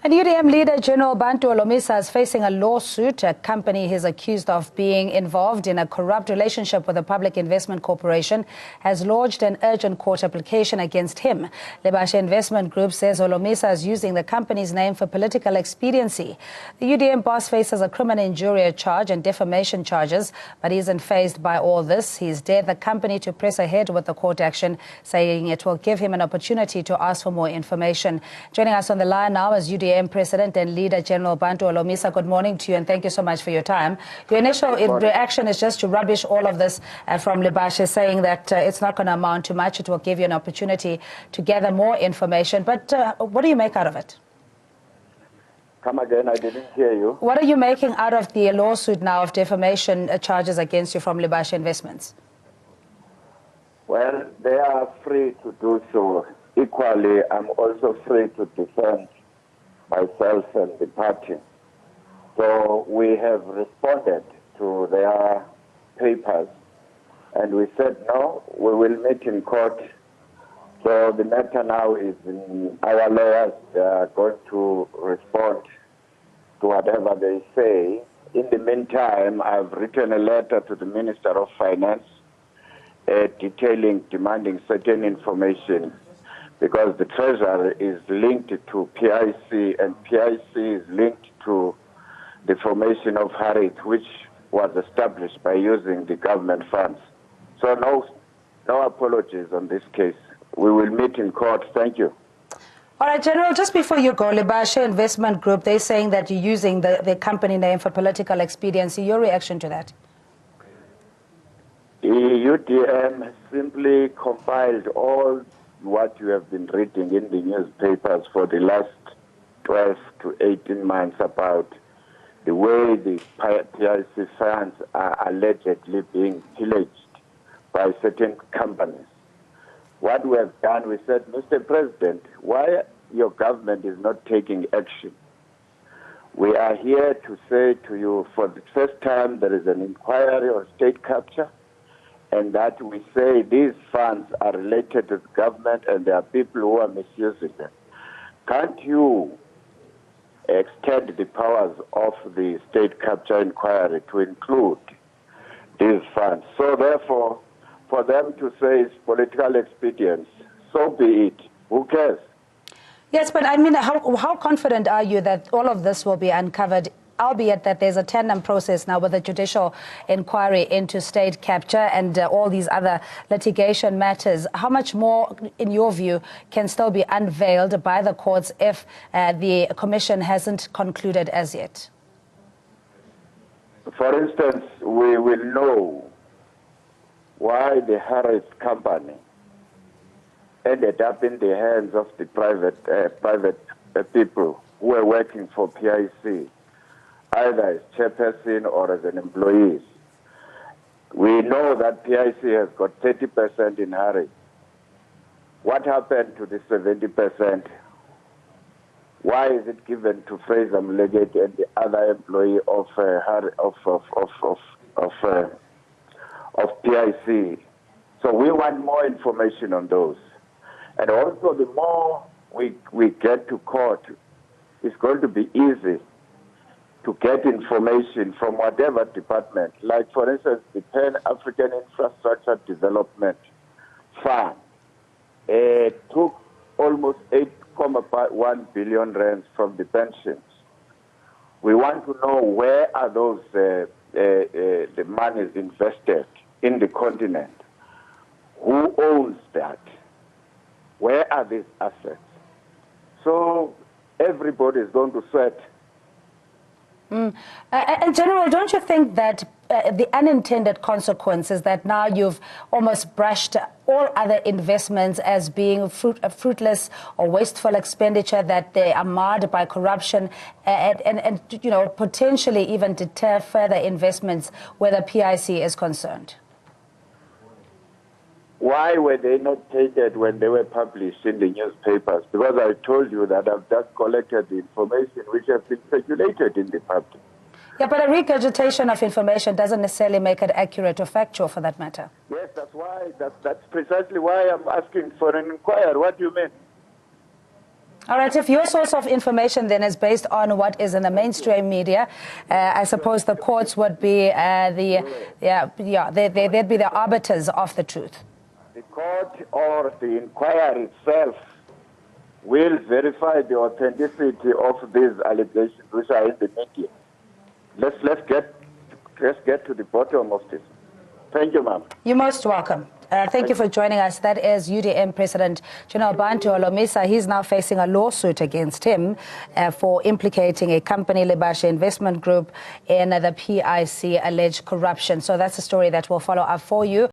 And UDM leader General Bantu Holomisa is facing a lawsuit. A company he's accused of being involved in a corrupt relationship with the Public Investment Corporation has lodged an urgent court application against him. Lebashe Investment Group says Holomisa is using the company's name for political expediency. The UDM boss faces a criminal injury charge and defamation charges, but he isn't fazed by all this. He's dared the company to press ahead with the court action, saying it will give him an opportunity to ask for more information. Joining us on the line now is UDM President and Leader General Bantu Holomisa. Good morning to you and thank you so much for your time. Your initial reaction is just to rubbish all of this from Lebashe, saying that it's not going to amount to much. It will give you an opportunity to gather more information. But what do you make out of it? Come again, I didn't hear you. What are you making out of the lawsuit now of defamation charges against you from Lebashe Investments? Well, they are free to do so. Equally, I'm also free to defend myself and the party. So we have responded to their papers and we said, no, we will meet in court. So the matter now is in our lawyers. They are going to respond to whatever they say. In the meantime, I've written a letter to the Minister of Finance demanding certain information, because the Treasury is linked to PIC and PIC is linked to the formation of Harriet, which was established by using the government funds. So no apologies on this case. We will meet in court. Thank you. All right, General, just before you go, Lebashe Investment Group, they're saying that you're using the company name for political expediency. Your reaction to that? The UDM simply compiled all what you have been reading in the newspapers for the last 12 to 18 months about the way the PIC funds are allegedly being pillaged by certain companies. What we have done, we said, Mr. President, why your government is not taking action? We are here to say to you, for the first time, there is an inquiry on state capture, and that we say these funds are related to the government and there are people who are misusing them. Can't you extend the powers of the state capture inquiry to include these funds? So therefore, for them to say it's political expedience, so be it. Who cares? Yes, but I mean, how confident are you that all of this will be uncovered, albeit that there's a tandem process now with a judicial inquiry into state capture and all these other litigation matters? How much more, in your view, can still be unveiled by the courts if the commission hasn't concluded as yet? For instance, we will know why the Harris company ended up in the hands of the private people who were working for PIC, either as chairperson or as an employee. We know that PIC has got 30% in Harris. What happened to the 70%? Why is it given to Fraser Mlegate and the other employee of PIC? So we want more information on those. And also, the more we get to court, it's going to be easy to get information from whatever department. Like, for instance, the Pan-African Infrastructure Development Fund took almost 8.1 billion rands from the pensions. We want to know where are those the monies invested in the continent. Who owns that? Where are these assets? So everybody is going to sweat. And General, don't you think that the unintended consequences that now you've almost brushed all other investments as being fruitless or wasteful expenditure, that they are marred by corruption and you know, potentially even deter further investments where the PIC is concerned? Why were they not taken when they were published in the newspapers? Because I told you that I've just collected the information which has been circulated in the public. Yeah, but a regurgitation of information doesn't necessarily make it accurate or factual, for that matter. Yes, that's why. That's precisely why I'm asking for an inquiry. What do you mean? All right, if your source of information then is based on what is in the mainstream media, I suppose the courts would be they'd be the arbiters of the truth. The court or the inquiry itself will verify the authenticity of these allegations which are in the media. Let's get to the bottom of this. Thank you, ma'am. You're most welcome. Thank you for joining us. That is UDM President General Bantu Holomisa. He's now facing a lawsuit against him for implicating a company, Lebashe Investment Group, in the PIC alleged corruption. So that's a story that we'll follow up for you.